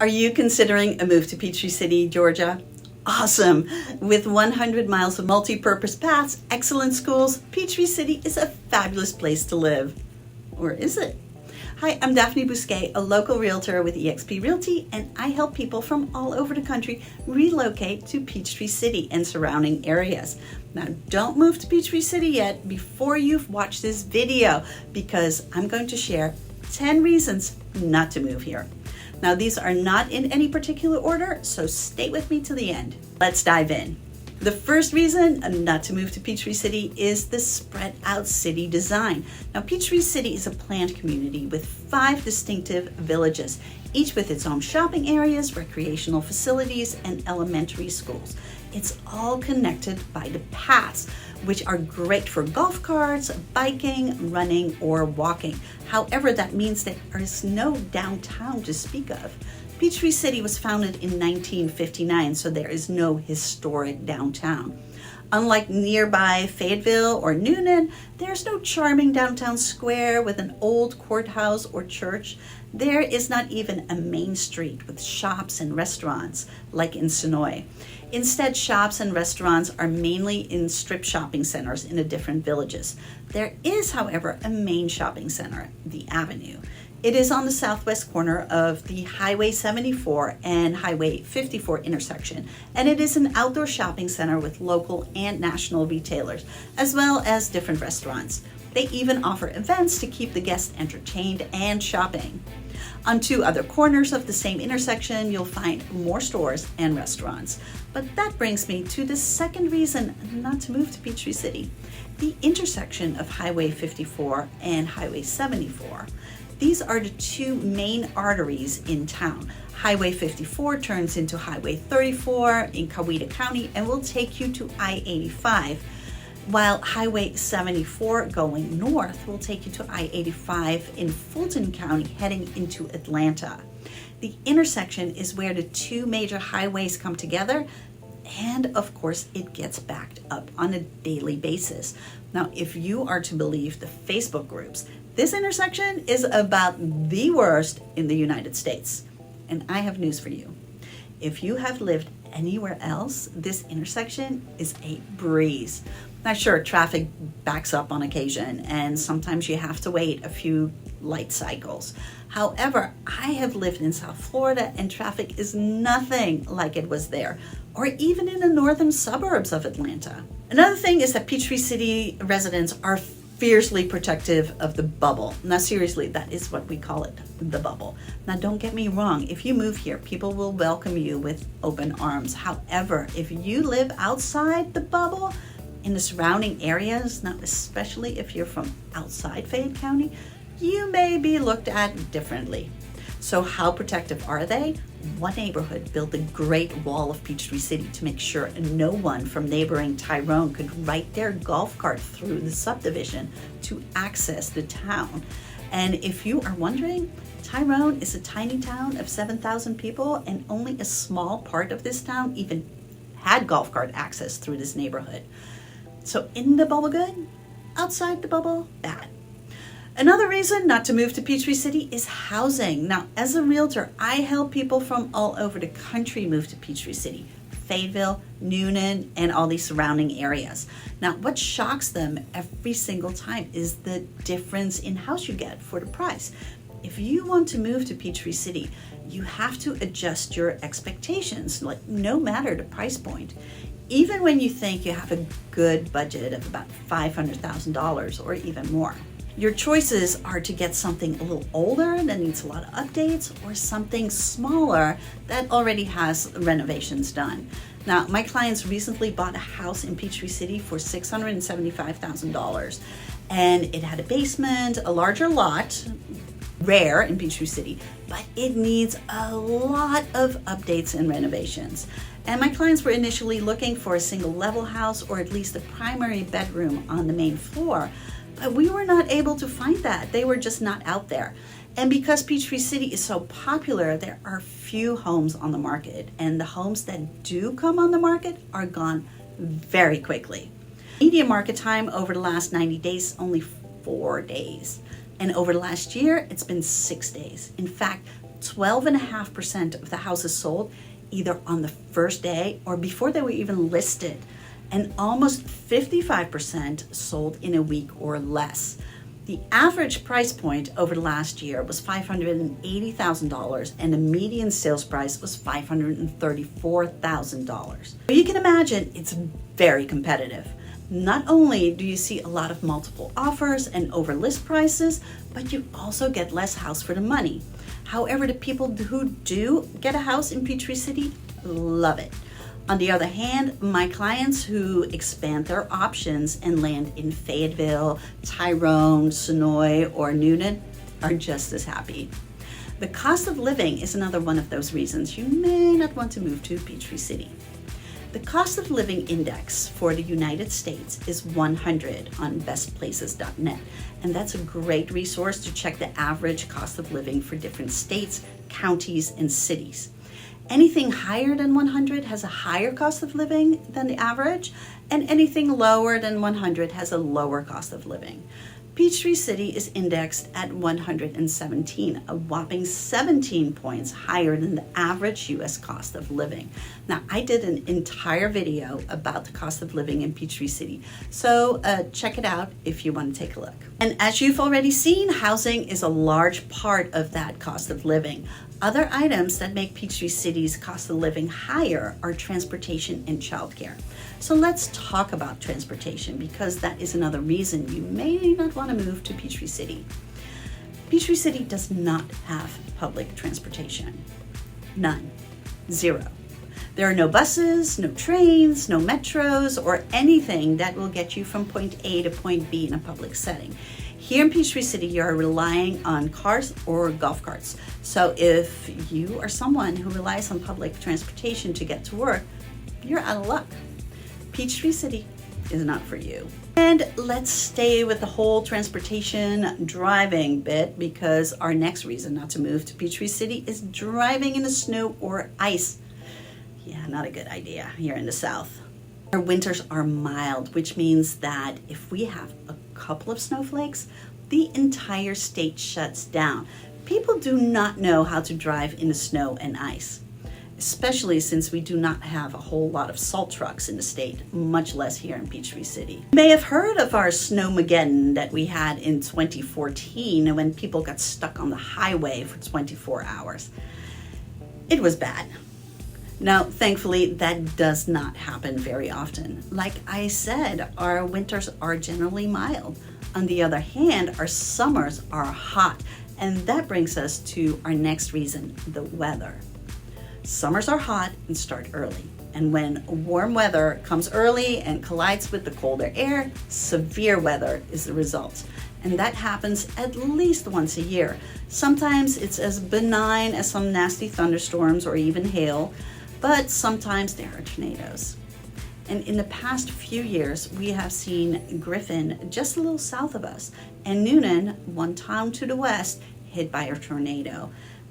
Are you considering a move to Peachtree City, Georgia? Awesome! With 100 miles of multi-purpose paths, excellent schools, Peachtree City is a fabulous place to live. Or is it? Hi, I'm Daphne Bousquet, a local realtor with eXp Realty, and I help people from all over the country relocate to Peachtree City and surrounding areas. Now, don't move to Peachtree City yet before you've watched this video, because I'm going to share 10 reasons not to move here. Now, these are not in any particular order, so stay with me to the end. Let's dive in. The first reason not to move to Peachtree City is the spread out city design. Now, Peachtree City is a planned community with 5 distinctive villages, each with its own shopping areas, recreational facilities, and elementary schools. It's all connected by the paths, which are great for golf carts, biking, running, or walking. However, that means there is no downtown to speak of. Peachtree City was founded in 1959, so there is no historic downtown. Unlike nearby Fayetteville or Newnan, there's no charming downtown square with an old courthouse or church. There is not even a main street with shops and restaurants like in Sonoy. Instead, shops and restaurants are mainly in strip shopping centers in the different villages. There is, however, a main shopping center, the Avenue. It is on the southwest corner of the Highway 74 and Highway 54 intersection, and it is an outdoor shopping center with local and national retailers, as well as different restaurants. They even offer events to keep the guests entertained and shopping. On 2 other corners of the same intersection, you'll find more stores and restaurants. But that brings me to the second reason not to move to Peachtree City, the intersection of Highway 54 and Highway 74. These are the 2 main arteries in town. Highway 54 turns into Highway 34 in Fayette County and will take you to I-85, while Highway 74 going north will take you to I-85 in Fulton County heading into Atlanta. The intersection is where the 2 major highways come together, and of course it gets backed up on a daily basis. Now, if you are to believe the Facebook groups, this intersection is about the worst in the United States. And I have news for you. If you have lived anywhere else, this intersection is a breeze. Now, sure, traffic backs up on occasion, and sometimes you have to wait a few light cycles. However, I have lived in South Florida, and traffic is nothing like it was there, or even in the northern suburbs of Atlanta. Another thing is that Peachtree City residents are fiercely protective of the bubble. Now, seriously, that is what we call it, the bubble. Now, don't get me wrong. If you move here, people will welcome you with open arms. However, if you live outside the bubble, in the surrounding areas, now especially if you're from outside Fayette County, you may be looked at differently. So how protective are they? One neighborhood built the Great Wall of Peachtree City to make sure no one from neighboring Tyrone could ride their golf cart through the subdivision to access the town. And if you are wondering, Tyrone is a tiny town of 7,000 people, and only a small part of this town even had golf cart access through this neighborhood. So in the bubble, good. Outside the bubble, bad. Another reason not to move to Peachtree City is housing. Now, as a realtor, I help people from all over the country move to Peachtree City, Fayetteville, Newnan, and all these surrounding areas. Now, what shocks them every single time is the difference in house you get for the price. If you want to move to Peachtree City, you have to adjust your expectations, like no matter the price point. Even when you think you have a good budget of about $500,000 or even more. Your choices are to get something a little older that needs a lot of updates, or something smaller that already has renovations done. Now, my clients recently bought a house in Peachtree City for $675,000, and it had a basement, a larger lot, rare in Peachtree City, but it needs a lot of updates and renovations. And my clients were initially looking for a single level house, or at least a primary bedroom on the main floor. But we were not able to find that. They were just not out there. And because Peachtree City is so popular, there are few homes on the market. And the homes that do come on the market are gone very quickly. Median market time over the last 90 days, only 4 days. And over the last year, it's been 6 days. In fact, 12.5% of the houses sold either on the first day or before they were even listed, and almost 55% sold in a week or less. The average price point over the last year was $580,000, and the median sales price was $534,000. You can imagine it's very competitive. Not only do you see a lot of multiple offers and over list prices, but you also get less house for the money. However, the people who do get a house in Peachtree City love it. On the other hand, my clients who expand their options and land in Fayetteville, Tyrone, Sonoy, or Newnan are just as happy. The cost of living is another one of those reasons you may not want to move to Peachtree City. The cost of living index for the United States is 100 on bestplaces.net, and that's a great resource to check the average cost of living for different states, counties, and cities. Anything higher than 100 has a higher cost of living than the average, and anything lower than 100 has a lower cost of living. Peachtree City is indexed at 117, a whopping 17 points higher than the average U.S. cost of living. Now, I did an entire video about the cost of living in Peachtree City, so check it out if you want to take a look. And as you've already seen, housing is a large part of that cost of living. Other items that make Peachtree City's cost of living higher are transportation and childcare. So let's talk about transportation, because that is another reason you may not want to move to Peachtree City. Peachtree City does not have public transportation. None. Zero. There are no buses, no trains, no metros, or anything that will get you from point A to point B in a public setting. Here in Peachtree City, you are relying on cars or golf carts. So if you are someone who relies on public transportation to get to work, you're out of luck. Peachtree City is not for you. And let's stay with the whole transportation driving bit, because our next reason not to move to Peachtree City is driving in the snow or ice. Yeah, not a good idea here in the South. Our winters are mild, which means that if we have a couple of snowflakes, the entire state shuts down. People do not know how to drive in the snow and ice, especially since we do not have a whole lot of salt trucks in the state, much less here in Peachtree City. You may have heard of our snowmageddon that we had in 2014 when people got stuck on the highway for 24 hours. It was bad. Now, thankfully, that does not happen very often. Like I said, our winters are generally mild. On the other hand, our summers are hot, and that brings us to our next reason, the weather. Summers are hot and start early, and when warm weather comes early and collides with the colder air, severe weather is the result. And that happens at least once a year. Sometimes it's as benign as some nasty thunderstorms or even hail, but sometimes there are tornadoes. And in the past few years, we have seen Griffin just a little south of us, and Newnan, one town to the west, hit by a tornado.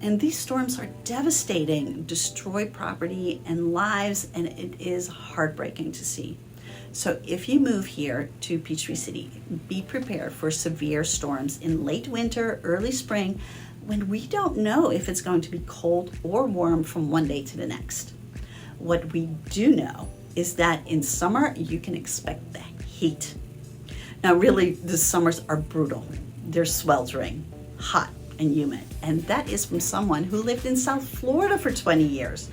And these storms are devastating, destroy property and lives, and it is heartbreaking to see. So if you move here to Peachtree City, be prepared for severe storms in late winter, early spring, when we don't know if it's going to be cold or warm from one day to the next. What we do know is that in summer, you can expect the heat. Now, really, the summers are brutal. They're sweltering, hot, and humid. And that is from someone who lived in South Florida for 20 years.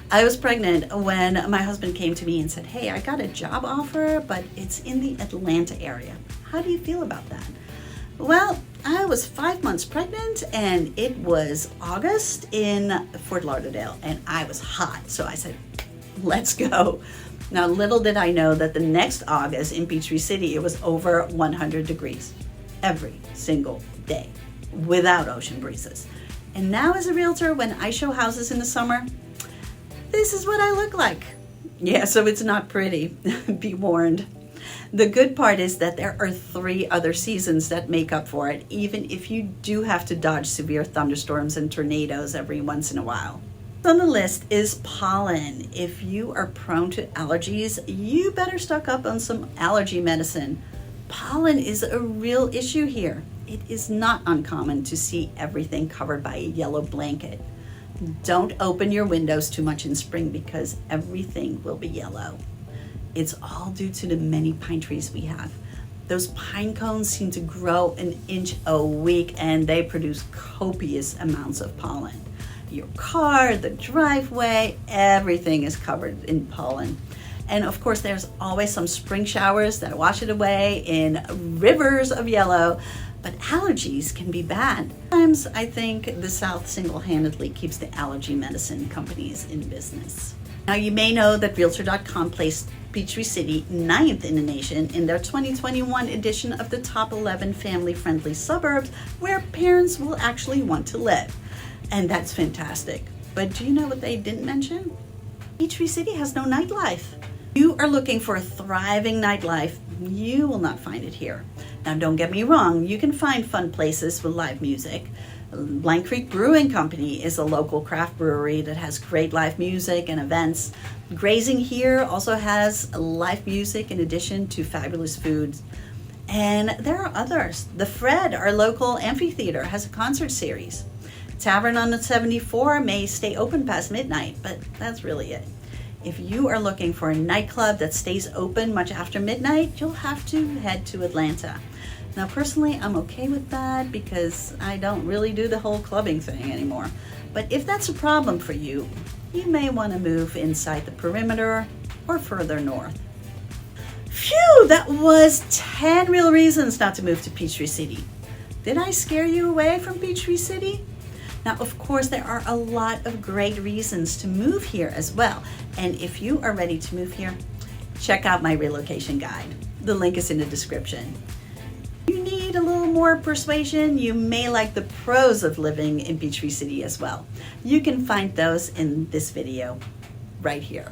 I was pregnant when my husband came to me and said, "Hey, I got a job offer, but it's in the Atlanta area. How do you feel about that?" Well, I was 5 months pregnant, and it was August in Fort Lauderdale, and I was hot. So I said, let's go. Now, little did I know that the next August in Peachtree City, it was over 100 degrees every single day without ocean breezes. And now as a realtor, when I show houses in the summer, this is what I look like. Yeah, so it's not pretty. Be warned. The good part is that there are 3 other seasons that make up for it, even if you do have to dodge severe thunderstorms and tornadoes every once in a while. On the list is pollen. If you are prone to allergies, you better stock up on some allergy medicine. Pollen is a real issue here. it is not uncommon to see everything covered by a yellow blanket. Don't open your windows too much in spring because everything will be yellow. It's all due to the many pine trees we have. Those pine cones seem to grow an inch a week and they produce copious amounts of pollen. Your car, the driveway, everything is covered in pollen. And of course, there's always some spring showers that wash it away in rivers of yellow, but allergies can be bad. Sometimes I think the South single-handedly keeps the allergy medicine companies in business. Now, you may know that Realtor.com placed Peachtree City 9th in the nation in their 2021 edition of the top 11 family-friendly suburbs where parents will actually want to live. And that's fantastic. But do you know what they didn't mention? Peachtree City has no nightlife. You are looking for a thriving nightlife, you will not find it here. Now, don't get me wrong, you can find fun places with live music. Blank Creek Brewing Company is a local craft brewery that has great live music and events. Grazing here also has live music in addition to fabulous foods. And there are others. The Fred, our local amphitheater, has a concert series. Tavern on the 74 may stay open past midnight, but that's really it. If you are looking for a nightclub that stays open much after midnight, you'll have to head to Atlanta. Now, personally, I'm okay with that because I don't really do the whole clubbing thing anymore. But if that's a problem for you, you may want to move inside the perimeter or further north. Phew, that was 10 real reasons not to move to Peachtree City. Did I scare you away from Peachtree City? Now, of course, there are a lot of great reasons to move here as well. And if you are ready to move here, check out my relocation guide. The link is in the description. If you need a little more persuasion, you may like the pros of living in Peachtree City as well. You can find those in this video right here.